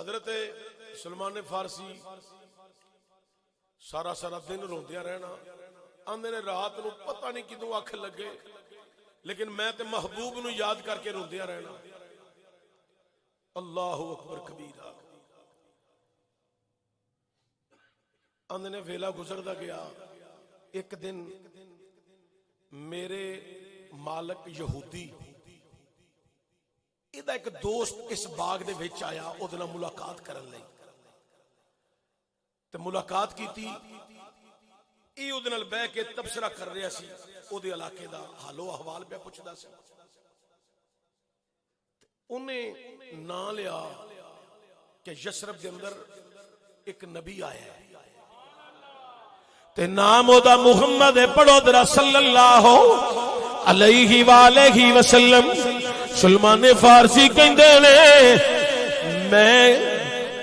حضرت سلمان فارسی سارا سارا دن روندیا رہنا، آندے نے رات نو پتہ نہیں کدوں اکھ لگے، لیکن میں تے محبوب نو یاد کر کے روندیا رہنا۔ اللہ اکبر کبیرہ۔ آندے نے ویلا گزردا گیا، ایک دن میرے مالک یہودی ایدہ ایک دوست اس باغ دے وچ آیا، او دے نال ملاقات کرن لئی تے ملاقات کیتی، ای او دے نال بیٹھ کے تبصرہ کر رہا سی، او دے علاقے دا حال و احوال پہ پوچھدا سی۔ انہیں نام لیا کہ یثرب دے اندر ایک نبی آیا ہے تے نام او دا محمد ہے، پڑھو ذرا صلی اللہ علیہ وآلہ وسلم۔ سلمان فارسی کہندے نے میں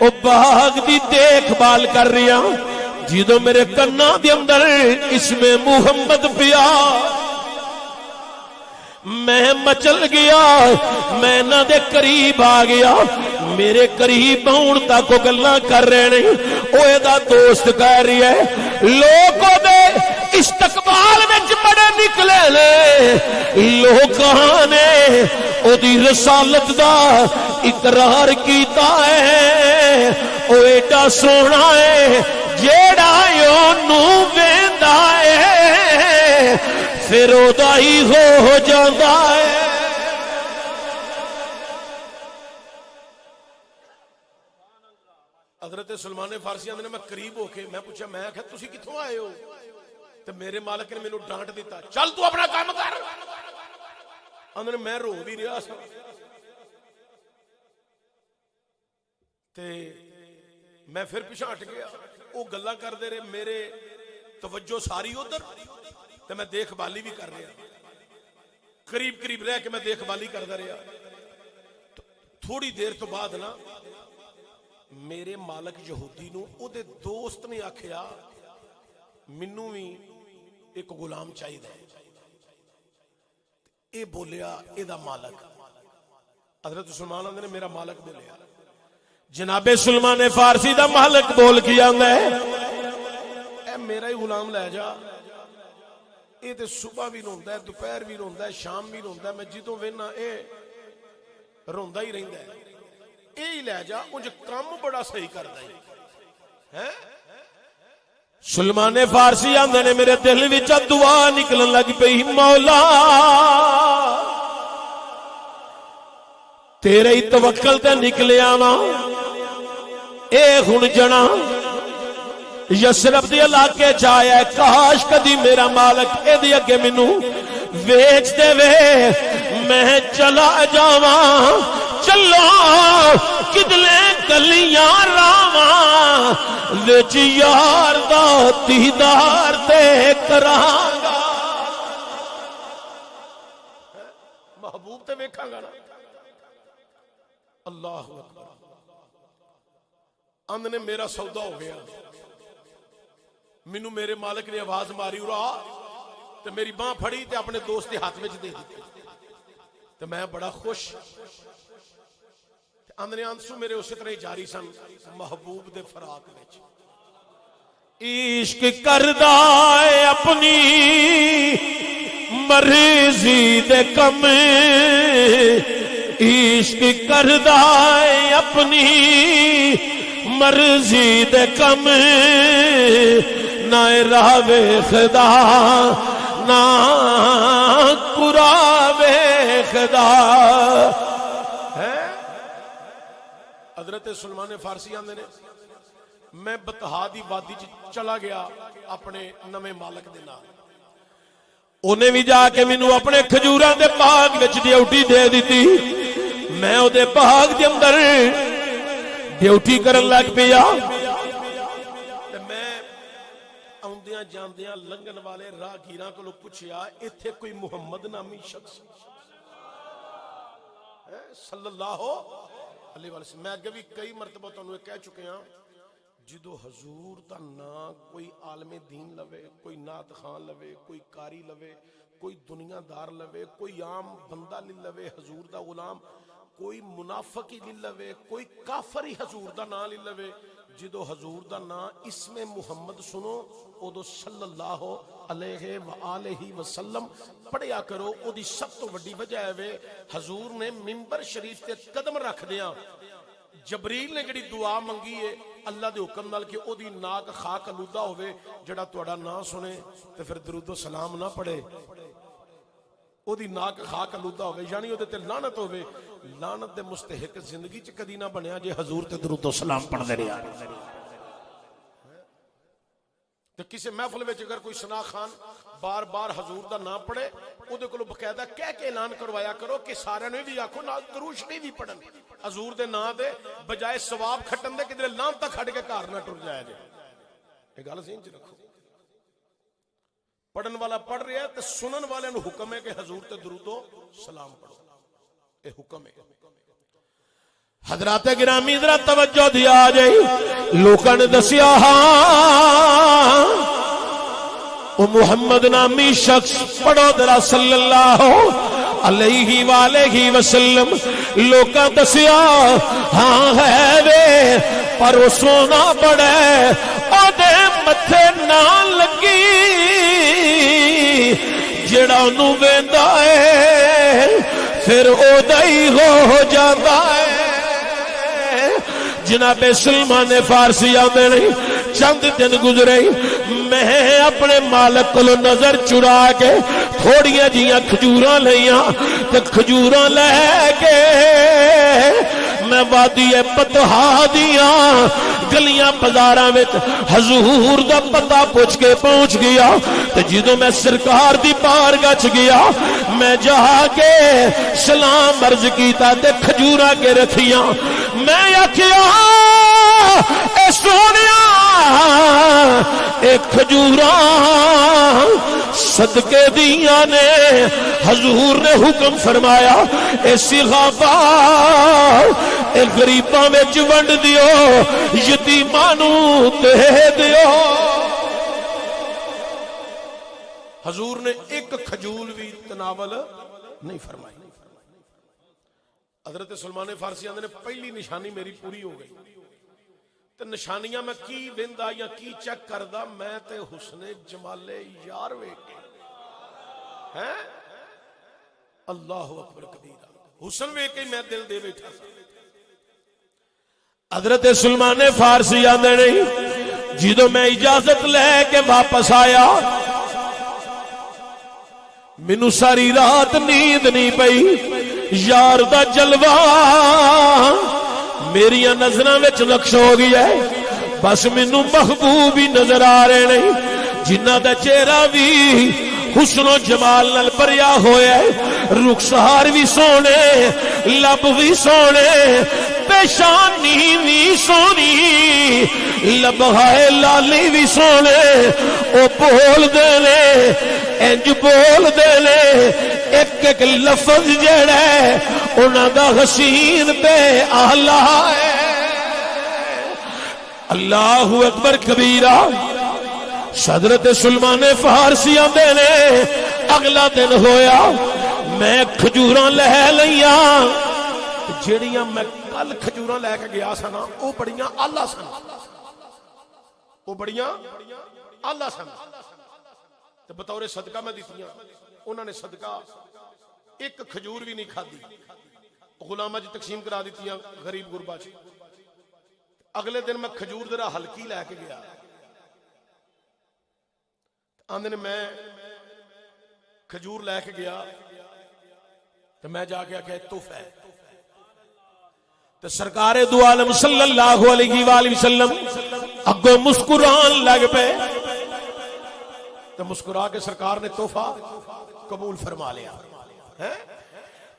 او باغ دی دیکھ بھال کر رہا، جدوں میرے کنا دے اندر اسم محمد پیا، میں مچل گیا، میں نہ دے قریب آ گیا، میرے قریب آن تک وہ گلاں کر رہے ہیں، اوے دا دوست کہہ رہی ہے لوگوں دے استقبال وچ بڑے نکلے نے، لوکاں نے او دی رسالت دا اقرار کیتا ہے، او ایڈا سونا ہے جیڑا اونوں ویندا ہے پھر او دا ہی ہو جاندا ہے۔ حضرت سلمان فارسی نے میں قریب ہو کے میں پوچھا، میں کہ تسی کتھوں آئے ہو؟ تو میرے مالک نے مینوں ڈانٹ دیتا، چل تو اپنا کام کر۔ انہوں نے میں رو بھی رہا سا تے میں پھر پیچھے ہٹ گیا، وہ گلاں کر دے رہے، میرے توجہ ساری ادھر تے میں دیکھ بالی بھی کر رہا، قریب قریب رہ کے میں دیکھ بالی کردا رہا۔ تھوڑی دیر تو بعد نا میرے مالک یہودی نو او دے دوست نے آکھیا منوں بھی ایک غلام چاہیے، اے بولیا اے دا مالک، حضرت سلمان نے میرا مالک بولیا، جناب سلمان فارسی دا مالک بول کے آندا ہے اے میرا ہی غلام لے جا، اے تے صبح بھی روندا ہے، دوپہر بھی روندا ہے، شام بھی روندا ہے، میں جدوں وینا اے روندا ہی رہندا ہے، اے ہی لے جا، انج کام بڑا صحیح کردا ہے۔ سلمان فارسی آندے نے میرے دل وچ دعا نکلن لگ پئی، مولا تیرے ہی توکل تے نکلیا وا، اے ہن جنا یثرب دے علاقے چ آیا، کاش کدی میرا مالک اے دے اگے مینوں ویچ دے وے، میں چلا جاواں، چلو کدلے گلیاں راواں وچ یار دا دیدار تے کراں گا، محبوب تے ویکھاں گا نا۔ اللہ اکبر۔ اند نے میرا سودا ہو گیا، مینوں میرے مالک نے آواز ماری اڑا تے میری باں پھڑی تے اپنے دوست کے ہاتھ وچ دے دتی تے میں بڑا خوش۔ اندر آنسو میرے اسی طرح جاری سن محبوب دے فراق وچ، عشق کردا ہے اپنی مرضی دے کم، عشق کردا ہے اپنی مرضی دے کم، نہ راہ ویکھدا نہ قرا ویکھدا۔ حضرت سلمان فارسی آندے نے میں بتہا دی وادی چلا گیا اپنے نویں مالک دے نال، انہیں بھی جا کے مینوں اپنے کھجوراں دے باغ وچ ڈیوٹی دے دتی، میں او دے باغ دے اندر ڈیوٹی کرن لگ پیا تے میں اوندیاں جاندیاں لنگن والے راہگیراں کولوں پوچھیا ایتھے کوئی محمد نامی شخص صلی اللہ علیہ وسلم۔ میں اگے بھی کئی مرتبہ تانوں کہہ چکے ہاں، جدو حضور دا نا کوئی عالم دین لوے، کوئی نعت خان لوے، کوئی کاری لوے، کوئی دنیا دار لوے، کوئی عام بندہ لوے، حضور دا غلام کوئی منافق ہی لے لوے، کوئی کافر ہی حضور دا نام لے لوے، جدو حضور دا نام اسم محمد سنو ادو صلی اللہ علیہ وآلہ وسلم پڑھیا کرو۔ او دی سب تو وڈی وجہ ہے حضور نے منبر شریف تے قدم رکھ دیا، جبریل نے جڑی دعا منگی ہے اللہ دے حکم نال کہ او دی ناک خاک آلودہ ہوئے، جڑا تہاڈا نام سنے تے پھر درود و سلام نہ پڑھے او دی ناک خاک آلودہ ہوئے، یعنی او دے تے لعنت ہوئے۔ لعنت دے مستحق زندگی چ کدی نہ بنیا جے حضور تے درود و سلام پڑھ دے رہا۔ تے کسی محفل وچ اگر کوئی ثنا خان بار بار حضور دا نام پڑھے او دے کولوں باقاعدہ کہہ کے اعلان کروایا کرو کہ سارے نے بھی آکھو نال درود شریف بھی پڑھن حضور دے نام دے، بجائے ثواب کھٹن دے کدھر لعنت کھڈ کے گھر نہ ٹر جائے جے۔ یہ گل ذہن چ رکھو، پڑھن والا پڑھ رہا ہے تے سنن والے نو حکم ہے کہ حضور تے درود و سلام پڑھو، یہ حکم ہے۔ حضرات گرامی ذرا توجہ دیا جائے، لوکاں نے دسیا او محمد نامی شخص پڑھو ذرا صلی اللہ علیہ وآلہ وسلم، لوکاں دسیا ہاں ہے وے پر وہ سونا بڑے او دے متھے نہ لگی، جڑا انہوں ویندا ہے پھر او دائی ہو جاتا ہے۔ جناب سلمان فارسی آدھے نہیں چند دن گزرے میں اپنے مالک کو نظر چرا کے تھوڑیاں جیاں کھجوراں لیاں تے کھجوراں لے کے میں وادی پتہا دیاں گلیاں بازاراں وچ حضور دا پتہ پوچھ کے پہنچ گیا، تے جدوں میں سرکار دی بارگاہ چ گیا میں جا کے سلام عرض کیتا تے کھجوراں کے رکھیاں، میں آکھیا اے سونیا اے کھجوراں صدقے دیاں نے، حضور نے حکم فرمایا اے صحابہ اے غریباں وچ ونڈ دیو، یتیماں نوں دے دیو۔ حضور نے ایک کھجور بھی تناول نہیں فرمائی۔ حضرت سلمان فارسی آندے نے پہلی نشانی میری پوری ہو گئی، تے نشانیاں میں کی ویندا یا کی چیک کردا، میں تے حسن جمال یار ویکھ کے ہیں اللہ اکبر کبیرہ، حسن ویکھ کے میں دل دے بیٹھا سا۔ حضرت سلمان فارسی آندے نہیں جدوں میں اجازت لے کے واپس آیا مینوں ساری رات نیند نہیں پئی، یار دا جلوہ میری نظراں وچ نقش ہو گیا ہے، بس مینوں محبوب ہی نظر آ رہے نہیں، جنہ دا چہرہ بھی حسن و جمال نال بھریا ہویا ہے، رخسار بھی سونے، لب بھی سونے، پیشانی بھی سونی، لبہائے لالی بھی سونے، او بول دے لے انج بول دے لے ایک ایک لفظ جڑا ہے انہاں دا حسین تے اعلی ہے۔ اللہ اکبر کبیرہ۔ حضرت سلمان فارسی آندے نے اگلا دن ہویا میں کھجوراں لے لیاں، جیڑیاں میں کل کھجوراں لے کے گیا سا نا او بڑیاں آلہ سن، او بڑیاں آلہ سن، تے بطور صدقہ میں دیتیاں، انہوں نے صدقہ ایک کھجور بھی نہیں کھادی، غلامہ جی تقسیم کرا دیتیاں غریب غربا چی۔ اگلے دن میں کھجور ذرا ہلکی لے کے گیا، آندے نے میں کھجور لے کے گیا تو میں جا کے آکھیا تحفہ ہے، تو سرکار دو عالم صلی اللہ علیہ وآلہ وسلم اگو مسکران لگ پے، تو مسکرا کے سرکار نے تحفہ قبول فرما لیا ہے۔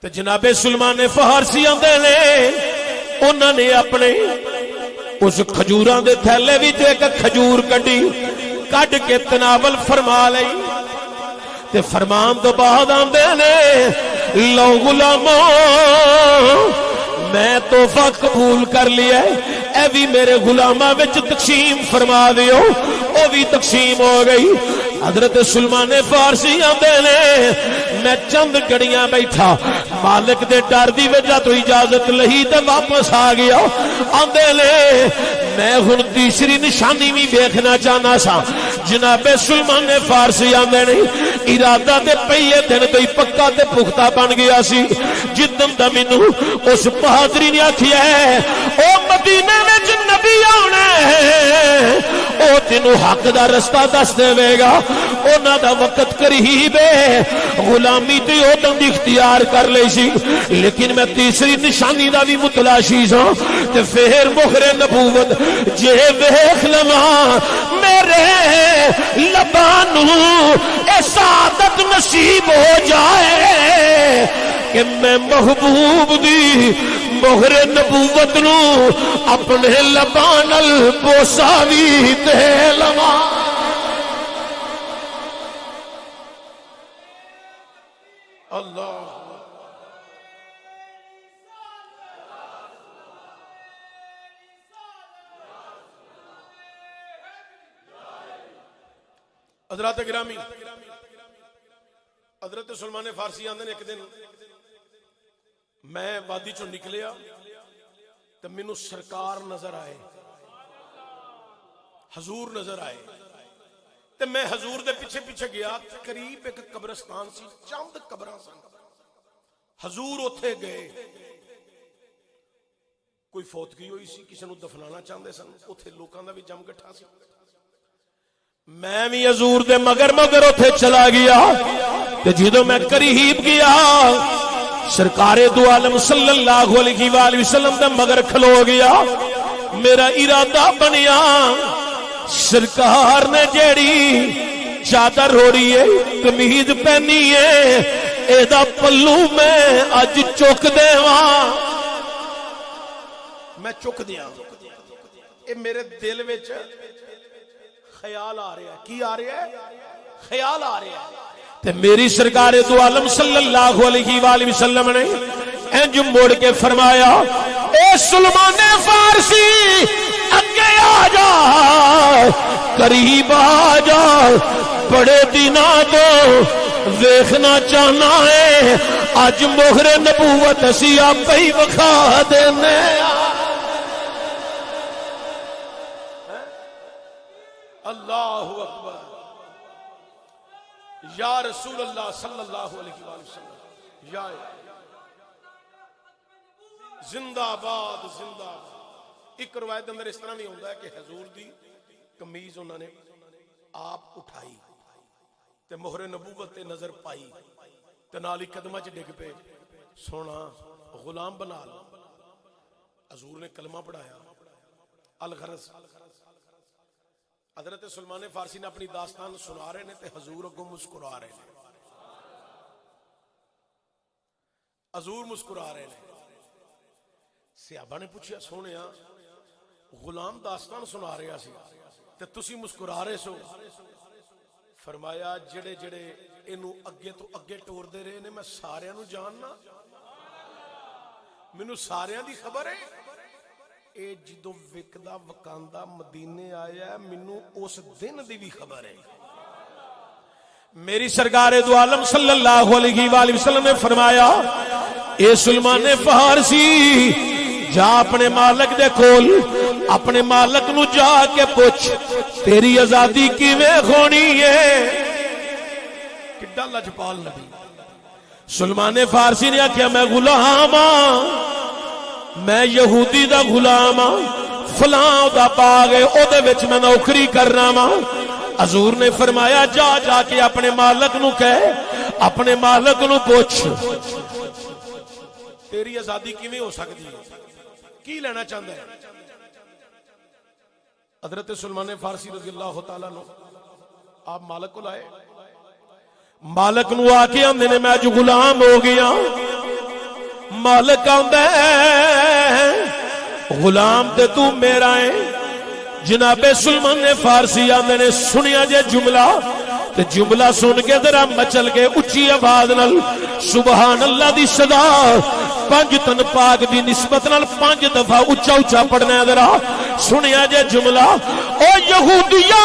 تو جناب سلمان فارسی آندے نے انہوں نے اپنے اس کھجوراں دے تھیلے وچ ایک کھجور کڈی، کڈ کے تناول فرما لئی، تے فرمان تو بعد آندے نے لو غلامو میں تحفہ قبول کر لیا ہے، اے بھی میرے غلاماں وچ تقسیم فرما دیو، او بھی تقسیم ہو گئی۔ حضرت سلمان فارسی آندے نے میں چند گھڑیاں بیٹھا مالک دے ڈر دی وجہ تو اجازت لہی تے واپس آ گیا آندے نے میں ہن تیسری نشانی بھی دیکھنا چاہنا سا جناب سلمان فارسی آندے نے ارادہ تے پہلے دن تو ہی پکا تے پختہ بن گیا سی جدن دا مینوں اس بہادری نے آکھیا ہے او مدینے وچ نبی آنا ہے او تینوں حق دا رستہ دس دے گا انہاں دا وقت قریب ہے غلامی تے ادم اختیار کر لئی سی لیکن میں تیسری نشانی دا بھی متلاشی سا تے پھر مہر نبوت جے ویکھ لواں میرے لباں نوں اے سعادت نصیب ہو جائے کہ میں محبوب دی مہر نبوت نو اپنے لباں نال بوسا وی دے لواں اللہ حضرات گرامی حضرت سلمان فارسی آندے نے ایک دن میں وادی چوں نکلیا تو مینوں سرکار نظر آئے حضور نظر آئے تو میں حضور دے پیچھے پیچھے گیا قریب ایک قبرستان سی چند قبراں سن حضور اوتھے گئے کوئی فوتگی ہوئی سی کسی نو دفنانا چاہندے سن اوتھے لوکاں دا بھی جم گٹھا سی میں بھی حضور دے مگر اوتھے چلا گیا تے جدوں میں قریب گیا سرکار دو عالم صلی اللہ علیہ وآلہ وسلم دے مگر کھلو گیا میرا ارادہ بنیا سرکار نے جیڑی چادر روڑی ہے قمیض پہنی ہے اے دا پلو میں اج چک دیواں میں چک دیاں اے میرے دل وچ خیال آ رہا ہے کی آ رہا ہے خیال آ رہا ہے تے میری سرکار دو عالم صلی اللہ علیہ وآلہ وسلم نے انج موڑ کے فرمایا اے سلمان فارسی اگے آ جا قریب آ جا بڑے دنوں تو دیکھنا چاہنا ہے اج مہر نبوت اسی آپ ہی وکھا دینے اللہ اکبر یا رسول اللہ صلی اللہ علیہ وآلہ وسلم یا زندہ باد زندہ باد ایک روایت اندر اس طرح نہیں ہوتا ہے کہ حضور دی قمیض انہوں نے آپ اٹھائی تے مہر نبوت تے نظر پائی تے نالی قدمہ چ ڈگ پہ سونا غلام بنا لو حضور نے کلمہ پڑھایا الغرض حضرت سلمان فارسی نے اپنی داستان سنا رہے نے تے حضور اگوں مسکرا رہے ہیں حضور مسکرا رہے ہیں صحابہ نے پوچھا سونیا غلام داستان سنا رہا سی تے تسی مسکرا رہے سو فرمایا جڑے جڑے اینو اگے تو اگے ٹور دے رہے نے میں سارے نو جاننا مینوں سارے دی خبر ہے اے جدو وکدا وکاندا مدینے آیا مینوں اس دن دی بھی خبر ہے میری سرکار دو عالم صلی اللہ علیہ وآلہ وسلم نے فرمایا اے سلمان فارسی جا اپنے مالک دے کول اپنے مالک نو جا کے پوچھ تیری آزادی کیویں ہونی ہے کڈا لجپال نبی سلمان فارسی نے آکھیا میں غلام ہاں میں یہودی دا غلام ہاں فلاں دا باغ ہے او دے وچ میں نوکری کرنا وا حضور نے فرمایا جا جا کے اپنے مالک نو کہہ اپنے مالک نو پوچھ تیری آزادی کیویں ہو سکتی ہے کی لینا چاہتا ہے حضرت سلمان فارسی رضی اللہ تعالیٰ نو آپ مالک کو لائے مالک نو آ کے آندے نے میں جو غلام ہو گیا مالک آندا ہے غلام تے تو میرا ہے جناب سلمان فارسی آندے نے سنیا جے جملہ تے جملہ سن کے ذرا مچل کے اچھی آواز نال سبحان اللہ دی صدا پانچ تن پاک دی نسبت نال 5 دفعہ اچھا اچھا پڑھنا ہے ذرا سنیا جے جملہ او یہودیا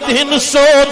300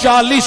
40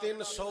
300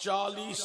40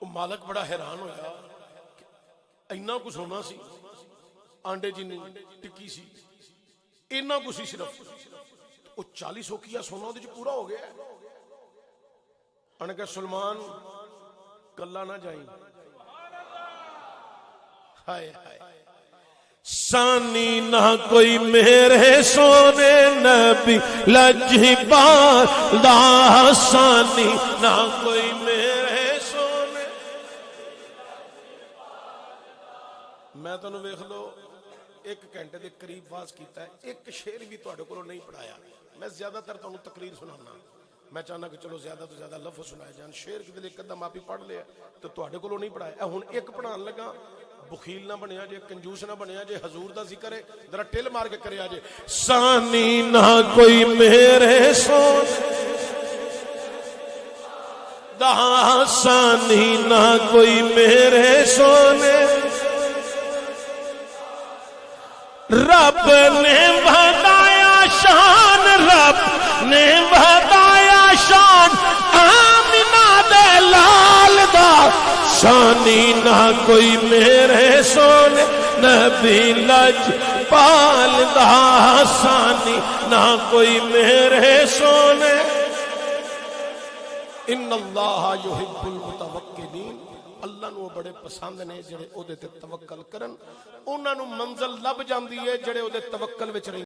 وہ مالک بڑا حیران ہویا اینا کچھ ہونا سی آنڈے جی نہیں ٹکی سی اینا کچھ سی صرف وہ 40 اوقیہ سونا وہ پورا ہو گیا انہیں کہا سلمان کلا نہ جائیں ہائے ہائے ثانی نہ کوئی میرے سونے نبی لجبال دا ثانی نہ کوئی میرے سونے میں تنوں ویکھ لو 1 گھنٹے دے قریب واز کیتا ہے ایک شعر بھی تواڈے کولوں نہیں پڑھایا میں زیادہ تر تانوں تقریر سنانا میں چاہنا کہ چلو زیادہ تو زیادہ لفظ سنائے جان شعر کدے ایک قدم آپ ہی پڑھ لیا تو تواڈے کولوں نہیں پڑھایا ہن ایک پڑھان لگا بخیل نہ بنیا جے کنجوس نہ بنیا جے حضور دا ذکر ہے ذرا ٹل مار کے کریا جے ثانی نہ کوئی میرے سونے دا ثانی نہ کوئی میرے سونے رب نے بتایا شان رب نے بتایا شان آمنہ دے لال دا ثانی نہ کوئی میرے سونے نبی لجپال دا ثانی نہ کوئی میرے سونے ان اللہ یحب المتوکلین اللہ نو بڑے پسند نے جڑے او دے تے توکل کرن انہاں نو منزل لب جاندی ہے جڑے او دے توکل وچ رہندے